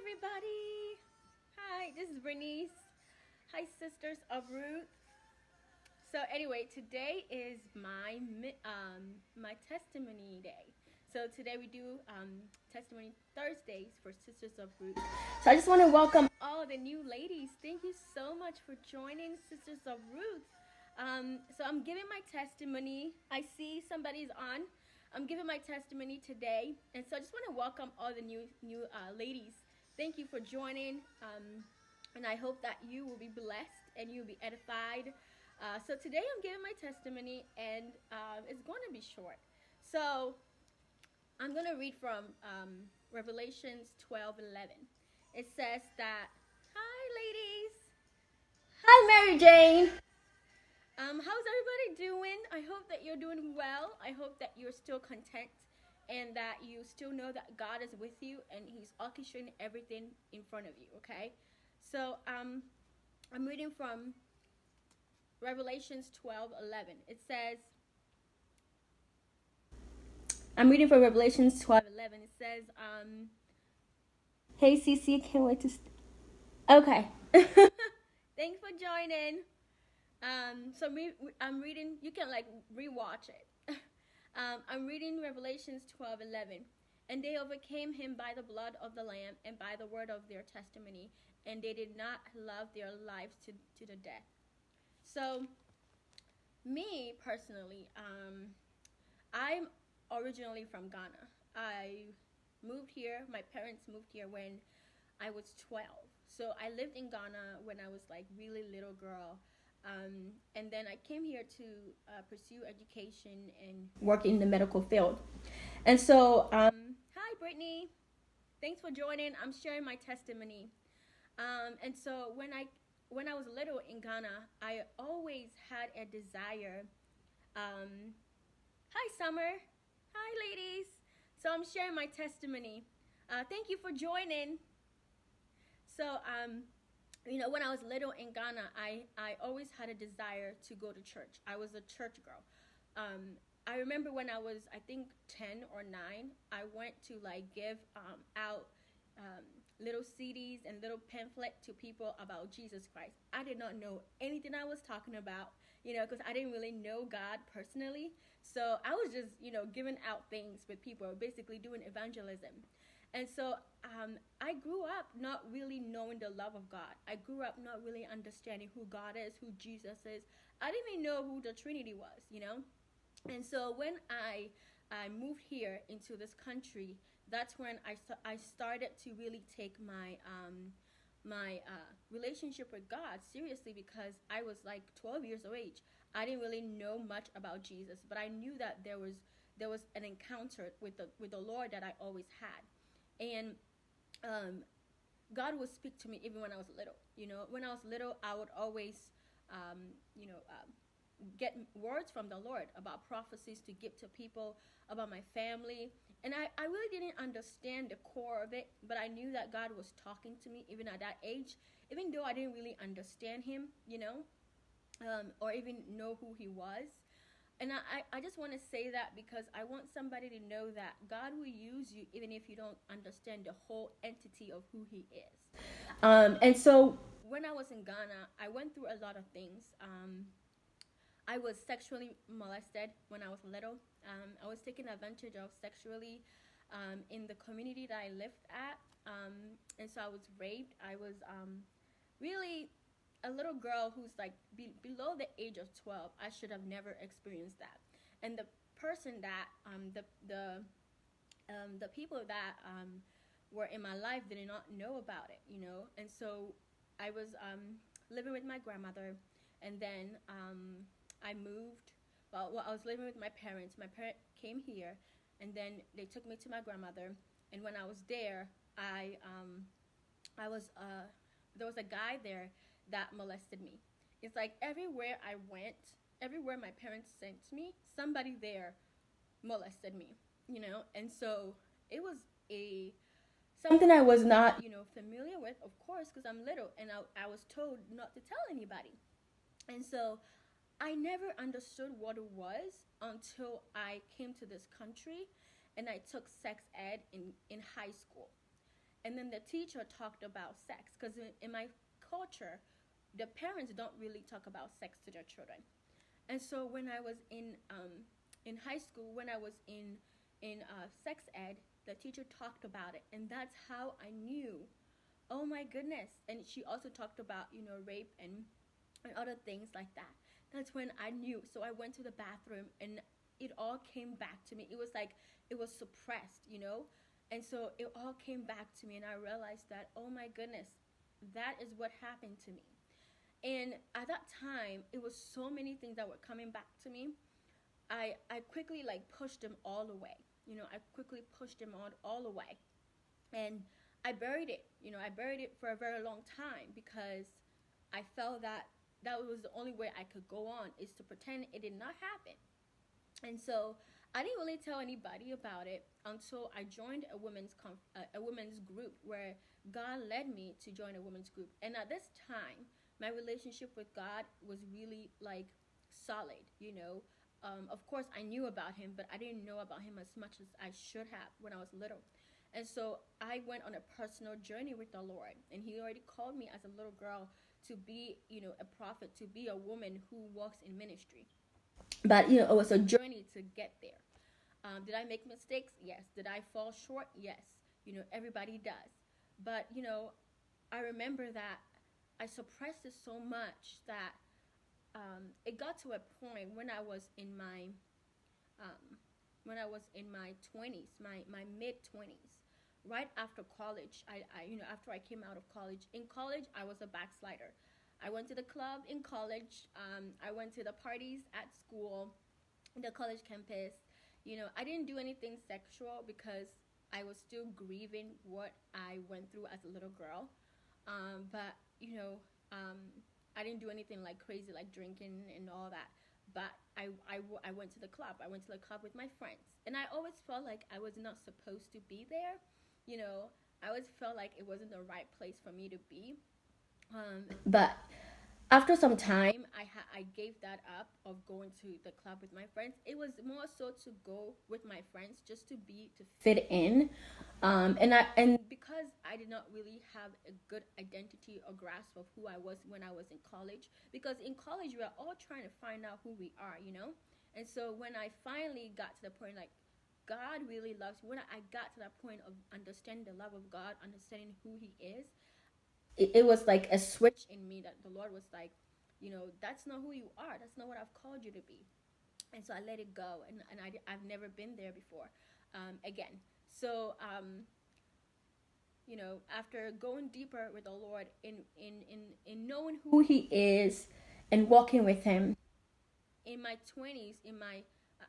everybody. Hi, this is Bernice. Hi, Sisters of Ruth. So anyway, today is my testimony day. So today we do testimony Thursdays for Sisters of Ruth. So I just want to welcome all the new ladies. Thank you so much for joining Sisters of Ruth. So I'm giving my testimony. I see somebody's on. I'm giving my testimony today, and so I just want to welcome all the new ladies. Thank you for joining, and I hope that you will be blessed and you'll be edified. So today I'm giving my testimony, and it's going to be short. So I'm going to read from Revelations 12:11. It says that, hi ladies. Hi Mary Jane. How's everybody doing? I hope that you're doing well. I hope that you're still content and that you still know that God is with you and He's orchestrating everything in front of you, okay? So I'm reading from Revelations 12:11. It says, I'm reading from Revelations 12:11. It says, hey Cece, can't wait to okay. Thanks for joining. So I'm reading, you can like rewatch it. I'm reading Revelations 12:11. And they overcame him by the blood of the Lamb and by the word of their testimony, and they did not love their lives to the death. So, me personally, I'm originally from Ghana. I moved here, my parents moved here when I was 12. So I lived in Ghana when I was like really little girl. And then I came here to pursue education and work in the medical field. And so, hi Brittany, thanks for joining. I'm sharing my testimony. And so when I was little in Ghana, I always had a desire. Hi Summer, hi ladies. So I'm sharing my testimony. Thank you for joining. So when I was little in Ghana, I always had a desire to go to church. I was a church girl. I remember when I was, I think, 10 or 9, I went to like give out little CDs and little pamphlet to people about Jesus Christ. I did not know anything I was talking about, because I didn't really know God personally. So I was just, giving out things with people, basically doing evangelism. And so I grew up not really knowing the love of God. I grew up not really understanding who God is, who Jesus is. I didn't even know who the Trinity was, And so when I moved here into this country, that's when I started to really take my relationship with God seriously, because I was like 12 years of age. I didn't really know much about Jesus, but I knew that there was an encounter with the Lord that I always had. And God would speak to me even when I was little. When I was little, I would always, get words from the Lord about prophecies to give to people, about my family. And I really didn't understand the core of it, but I knew that God was talking to me even at that age, even though I didn't really understand Him, or even know who He was. And I just want to say that because I want somebody to know that God will use you even if you don't understand the whole entity of who He is. And so when I was in Ghana, I went through a lot of things. I was sexually molested when I was little. I was taken advantage of sexually in the community that I lived at. And so I was raped. I was really a little girl who's like below the age of 12. I should have never experienced that. And the person that the people that were in my life did not know about it, And so I was living with my grandmother, and then I moved. Well, I was living with my parents. My parents came here, and then they took me to my grandmother. And when I was there, there was a guy there that molested me. It's like everywhere I went, everywhere my parents sent me, somebody there molested me, And so it was something I was not, familiar with, of course, because I'm little, and I was told not to tell anybody. And so I never understood what it was until I came to this country and I took sex ed in high school. And then the teacher talked about sex, because in my culture, the parents don't really talk about sex to their children. And so when I was in high school, when I was in sex ed, the teacher talked about it, and that's how I knew. Oh my goodness! And she also talked about rape and other things like that. That's when I knew. So I went to the bathroom, and it all came back to me. It was like it was suppressed. And so it all came back to me, and I realized that, oh my goodness, that is what happened to me. And at that time, it was so many things that were coming back to me. I quickly like pushed them all away. I quickly pushed them all away, and I buried it. I buried it for a very long time, because I felt that that was the only way I could go on, is to pretend it did not happen. And so I didn't really tell anybody about it until I joined a women's group, where God led me to join a women's group. And at this time, my relationship with God was really like solid. Of course, I knew about Him, but I didn't know about Him as much as I should have when I was little. And so I went on a personal journey with the Lord, and He already called me as a little girl to be, a prophet, to be a woman who walks in ministry. But it was a journey to get there. Did I make mistakes? Yes. Did I fall short? Yes. Everybody does. But I remember that I suppressed it so much that it got to a point when I was in my 20s, my mid 20s, right after college. After I came out of college. In college, I was a backslider. I went to the club in college. I went to the parties at school, the college campus. I didn't do anything sexual, because I was still grieving what I went through as a little girl. But I didn't do anything like crazy, like drinking and all that. But I went to the club. I went to the club with my friends, and I always felt like I was not supposed to be there. I always felt like it wasn't the right place for me to be. But after some time, I gave that up, of going to the club with my friends. It was more so to go with my friends, just to fit in. And because I did not really have a good identity or grasp of who I was when I was in college, because in college we are all trying to find out who we are. And so when I finally got to the point, like, God really loves me, when I got to that point of understanding the love of God, understanding who He is, it was like a switch in me, that the Lord was like, that's not who you are. That's not what I've called you to be. And so I let it go, and I've never been there before, again. So, after going deeper with the Lord, in knowing who He is and walking with Him, in my 20s,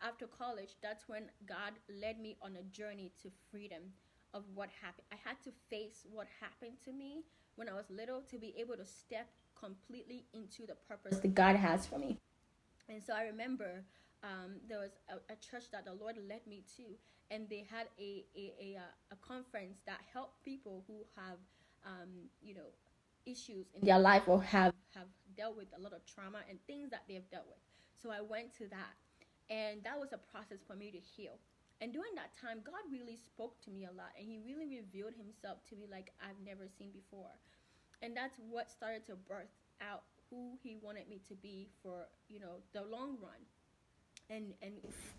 after college, that's when God led me on a journey to freedom of what happened. I had to face what happened to me when I was little, to be able to step completely into the purpose that God has for me. And so I remember there was a church that the Lord led me to, and they had a conference that helped people who have issues in their life, or have dealt with a lot of trauma and things that they've dealt with. So I went to that, and that was a process for me to heal. And during that time, God really spoke to me a lot, and He really revealed Himself to me like I've never seen before. And that's what started to birth out who He wanted me to be for the long run, and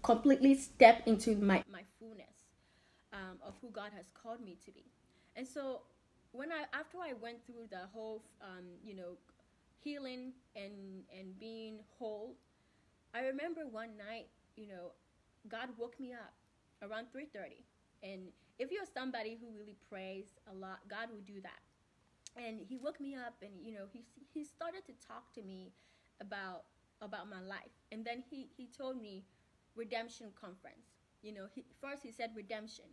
completely step into my fullness, of who God has called me to be. And so after I went through the whole healing and being whole, I remember one night, God woke me up around 3:30. And if you're somebody who really prays a lot, God will do that. And He woke me up, and he started to talk to me about my life. And then he told me redemption conference. First he said redemption,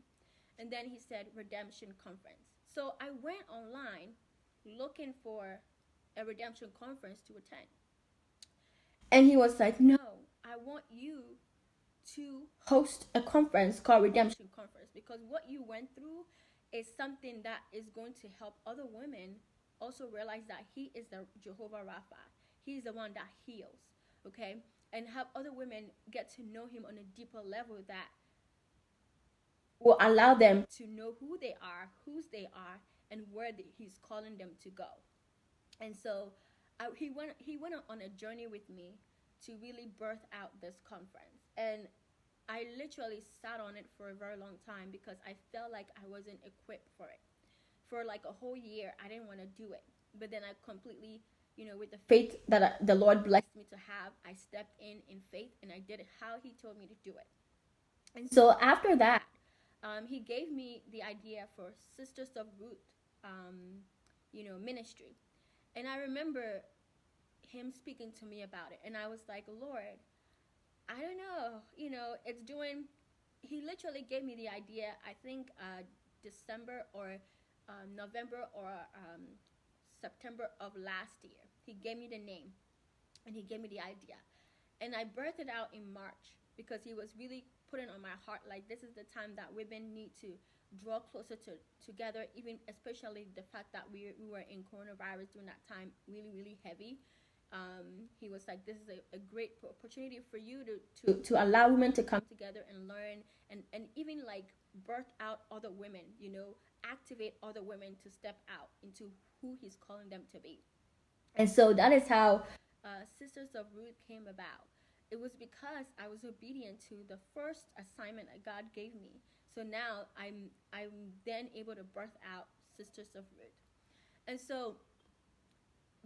and then he said redemption conference. So I went online looking for a redemption conference to attend. And He was like, "No, I want you to host a conference called Redemption Conference, because what you went through is something that is going to help other women also realize that He is the Jehovah Rapha. He's the one that heals, okay? And have other women get to know Him on a deeper level, that will allow them to know who they are, whose they are, and where he's calling them to go. And so he went on a journey with me to really birth out this conference. And I literally sat on it for a very long time because I felt like I wasn't equipped for it. For like a whole year, I didn't want to do it. But then I completely, with the faith that the Lord blessed me to have, I stepped in faith and I did it how He told me to do it. And so after that, He gave me the idea for Sisters of Ruth, ministry. And I remember Him speaking to me about it. And I was like, Lord, I don't know. It's doing. He literally gave me the idea. I think December or November or September of last year. He gave me the name, and he gave me the idea, and I birthed it out in March because he was really putting on my heart like this is the time that women need to draw closer together, even especially the fact that we were in coronavirus during that time, really really heavy. He was like, this is a great opportunity for you to allow women to come together and learn, and even like birth out other women, activate other women to step out into who He's calling them to be. And so that is how Sisters of Ruth came about. It was because I was obedient to the first assignment that God gave me. So now I'm then able to birth out Sisters of Ruth. And so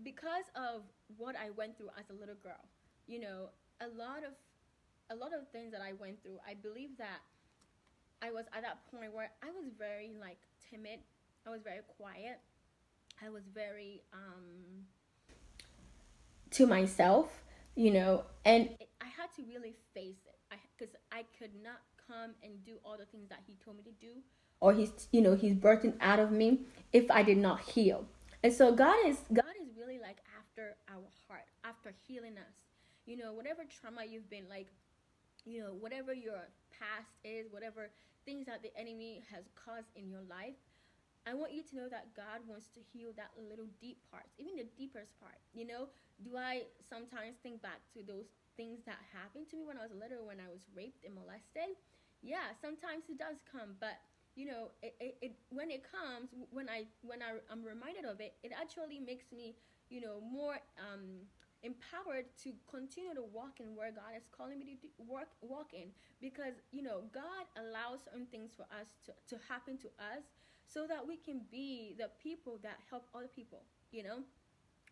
because of what I went through as a little girl, a lot of things that I went through, I believe that I was at that point where I was very like timid. I was very quiet. I was very to myself, and I had to really face it. Because I could not come and do all the things that He told me to do, or He's birthing out of me if I did not heal. And so God is really like after our heart, after healing us. Whatever trauma you've been like, whatever your past is, whatever things that the enemy has caused in your life, I want you to know that God wants to heal that little deep parts, even the deepest part. Do I sometimes think back to those things that happened to me when I was little, when I was raped and molested? Yeah, sometimes it does come, but when it comes, I'm reminded of it, it actually makes me, more empowered to continue to walk in where God is calling me to walk in, because God allows certain things for us to happen to us so that we can be the people that help other people.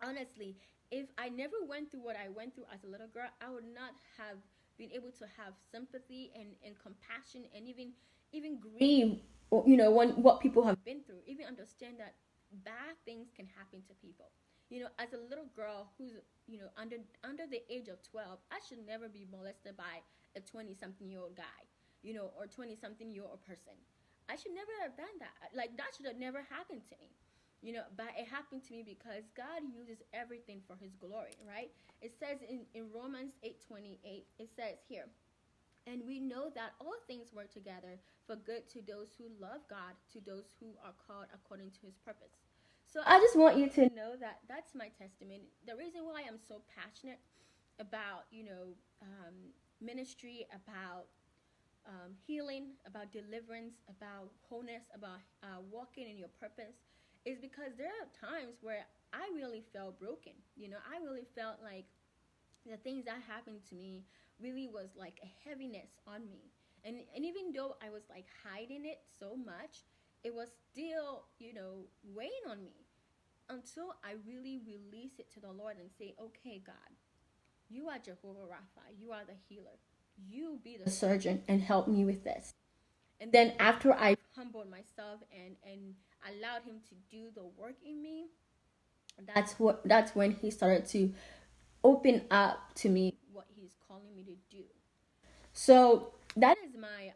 Honestly, if I never went through what I went through as a little girl, I would not have been able to have sympathy and compassion, and even grieve, when what people have been through, even understand that bad things can happen to people. As a little girl who's under the age of 12, I should never be molested by a 20-something-year-old guy, or 20-something-year-old person. I should never have done that. Like, that should have never happened to me. But it happened to me because God uses everything for His glory, right? It says in Romans 8:28, it says here, and we know that all things work together for good to those who love God, to those who are called according to His purpose. So I just want you to know that that's my testimony. The reason why I'm so passionate about, ministry, about healing, about deliverance, about wholeness, about walking in your purpose, is because there are times where I really felt broken. I really felt like the things that happened to me really was like a heaviness on me. And even though I was like hiding it so much, it was still, weighing on me until I really release it to the Lord and say, okay, God, you are Jehovah Rapha. You are the healer. You be the surgeon and help me with this. And then after I humbled myself and allowed Him to do the work in me, that's when He started to open up to me what He's calling me to do. So that is my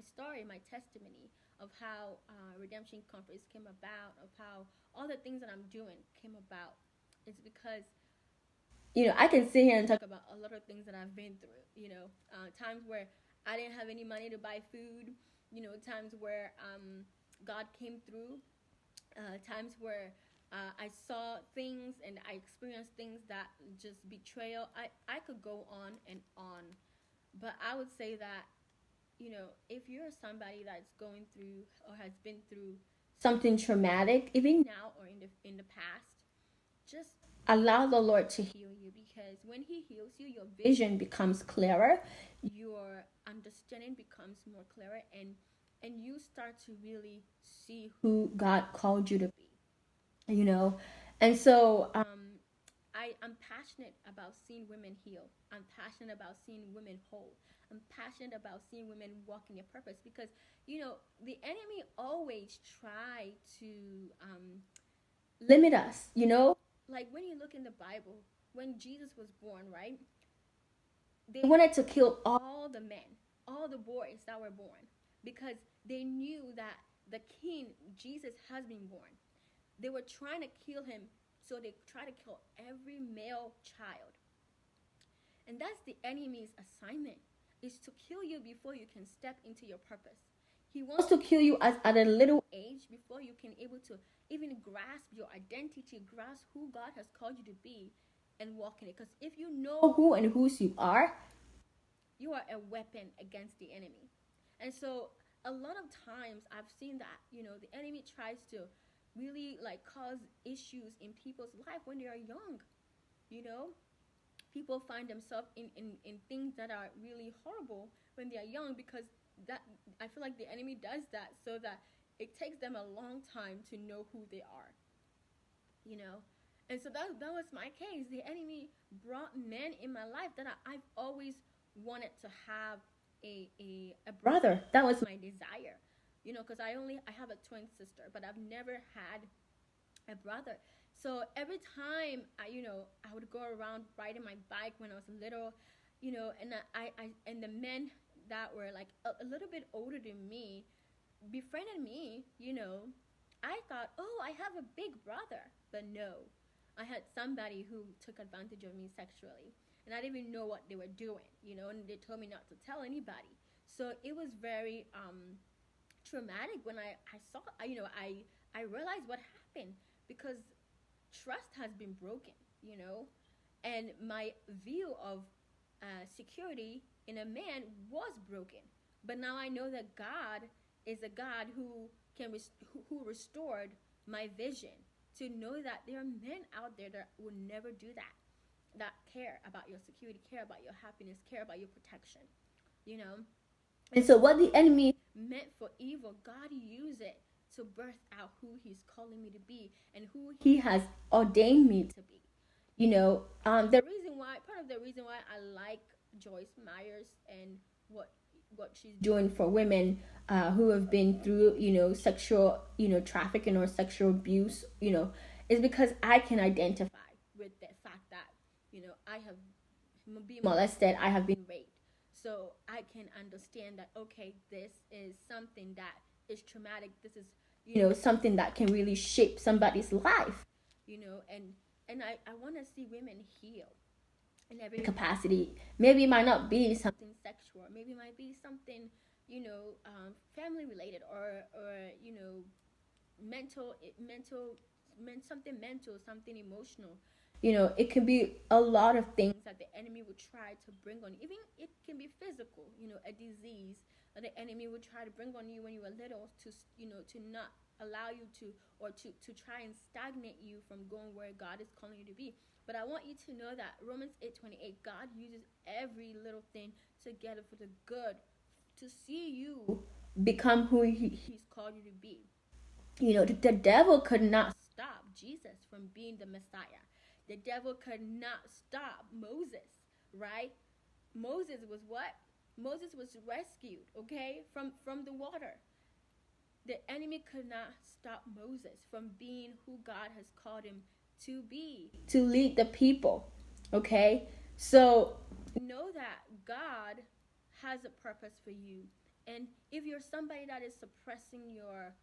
story, my testimony of how Redemption Conference came about, of how all the things that I'm doing came about. It's because I can sit here and talk about a lot of things that I've been through. Times where I didn't have any money to buy food. Times where God came through. Times where I saw things and I experienced things that just betrayal. I could go on and on, but I would say that if you're somebody that's going through or has been through something traumatic, even now or in the past, just allow the Lord to heal you, because when He heals you, your vision becomes clearer, your understanding becomes more clearer, and you start to really see who God called you to be. And so I'm passionate about seeing women heal. I'm passionate about seeing women whole. I'm passionate about seeing women walk in their purpose, because the enemy always try to limit us. Like when you look in the Bible, when Jesus was born, right? They wanted to kill all the men, all the boys that were born, because they knew that the king Jesus has been born. They were trying to kill him, so they try to kill every male child. And that's the enemy's assignment, is to kill you before you can step into your purpose. He wants to kill you at a little age, before you can able to even grasp your identity, grasp who God has called you to be, and walk in it. Because if you know who and whose you are a weapon against the enemy. And so a lot of times I've seen that, the enemy tries to really like cause issues in people's life when they are young. You know, people find themselves in things that are really horrible when they are young, because that I feel like the enemy does that so that it takes them a long time to know who they are. You know, and so that was my case. The enemy brought men in my life that I've always wanted to have a brother. That was my desire. Because I have a twin sister, but I've never had a brother. So every time I would go around riding my bike when I was little, and and the men that were like a little bit older than me befriended me. I thought, oh, I have a big brother, but no, I had somebody who took advantage of me sexually, and I didn't even know what they were doing. And they told me not to tell anybody. So it was very traumatic when I saw, I realized what happened, because trust has been broken, and my view of security in a man was broken. But now I know that God is a God who who restored my vision, to know that there are men out there that will never do that care about your security, care about your happiness, care about your protection, you know. And so what the enemy meant for evil, God used it to birth out who He's calling me to be and who He has ordained me to be. Part of the reason why I like Joyce Myers and what she's doing for women who have been through, sexual, trafficking or sexual abuse, is because I can identify with the fact that, I have been molested, I have been raped. So I can understand that, okay, this is something that is traumatic. This is, something that can really shape somebody's life, and I want to see women heal in every capacity. Maybe it might not be something sexual. Maybe it might be something, family related, or mental, something mental, something emotional. It can be a lot of things that the enemy would try to bring on. Even it can be physical, a disease that the enemy would try to bring on you when you were little, to not allow you to, or to try and stagnate you from going where God is calling you to be. But I want you to know that Romans 8:28, God uses every little thing together for the good, to see you become who He's called you to be. The devil could not stop Jesus from being the Messiah. The devil could not stop Moses, right? Moses was what? Moses was rescued, okay, from the water. The enemy could not stop Moses from being who God has called him to be, to lead the people, okay? So know that God has a purpose for you. And if you're somebody that is suppressing your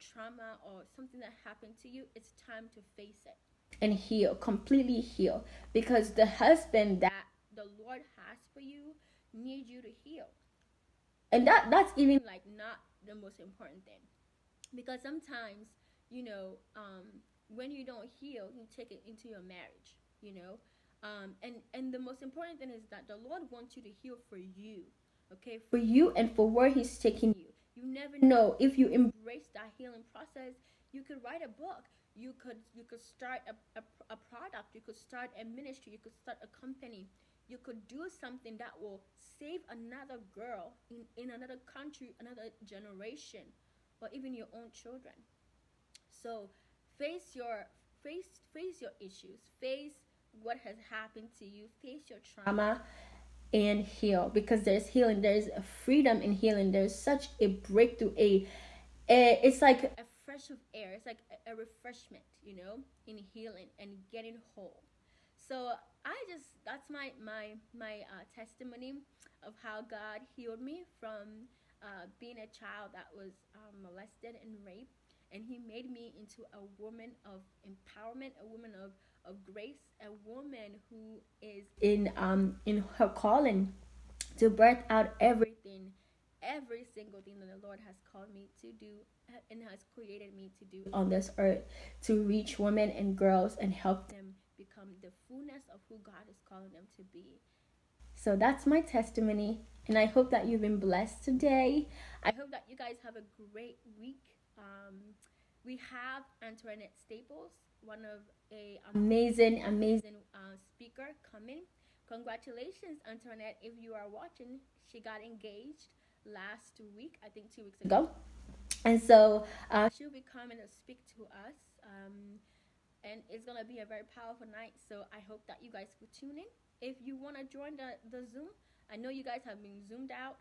trauma or something that happened to you, it's time to face it and heal, completely heal, because the husband that the Lord has for you needs you to heal. And that's even like not the most important thing, because sometimes, when you don't heal, you take it into your marriage, and the most important thing is that the Lord wants you to heal for you, okay, for you and for where He's taking you. You never know. If you embrace that healing process, you could write a book. You could start a product. You could start a ministry. You could start a company. You could do something that will save another girl in another country, another generation, or even your own children. So face your face your issues. Face what has happened to you. Face your trauma and heal, because there's healing, there's a freedom in healing, there's such a breakthrough, it's like a fresh of air, it's like a refreshment, in healing and getting whole. So that's my testimony of how God healed me from being a child that was molested and raped, and He made me into a woman of empowerment, a woman of grace, a woman who is in her calling to birth out everything, every single thing that the Lord has called me to do and has created me to do on this earth, to reach women and girls and help them become the fullness of who God is calling them to be. So that's my testimony, and I hope that you've been blessed today. I hope that you guys have a great week. We have Antoinette Staples, one of a amazing, amazing speaker coming. Congratulations, Antoinette! If you are watching, she got engaged last week, I think 2 weeks ago, and so she'll be coming to speak to us. And it's gonna be a very powerful night. So I hope that you guys will tune in. If you want to join the Zoom, I know you guys have been zoomed out,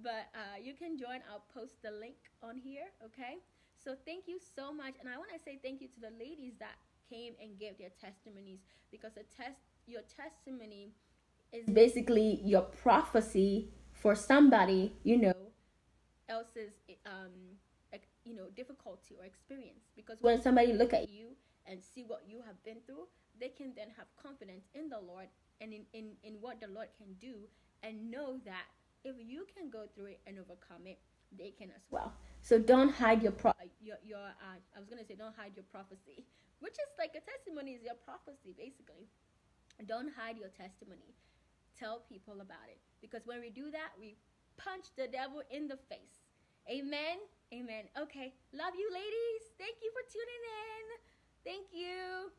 but you can join. I'll post the link on here, okay? So thank you so much, and I want to say thank you to the ladies that came and gave their testimonies, because your testimony is basically your prophecy for somebody, else's difficulty or experience, because when somebody look at you and see what you have been through, they can then have confidence in the Lord and in what the Lord can do, and know that if you can go through it and overcome it, they can as well. So don't hide your I was gonna say don't hide your prophecy, which is like a testimony is your prophecy basically. Don't hide your testimony. Tell people about it, because when we do that, we punch the devil in the face. Amen. Amen. Okay. Love you, ladies. Thank you for tuning in. Thank you.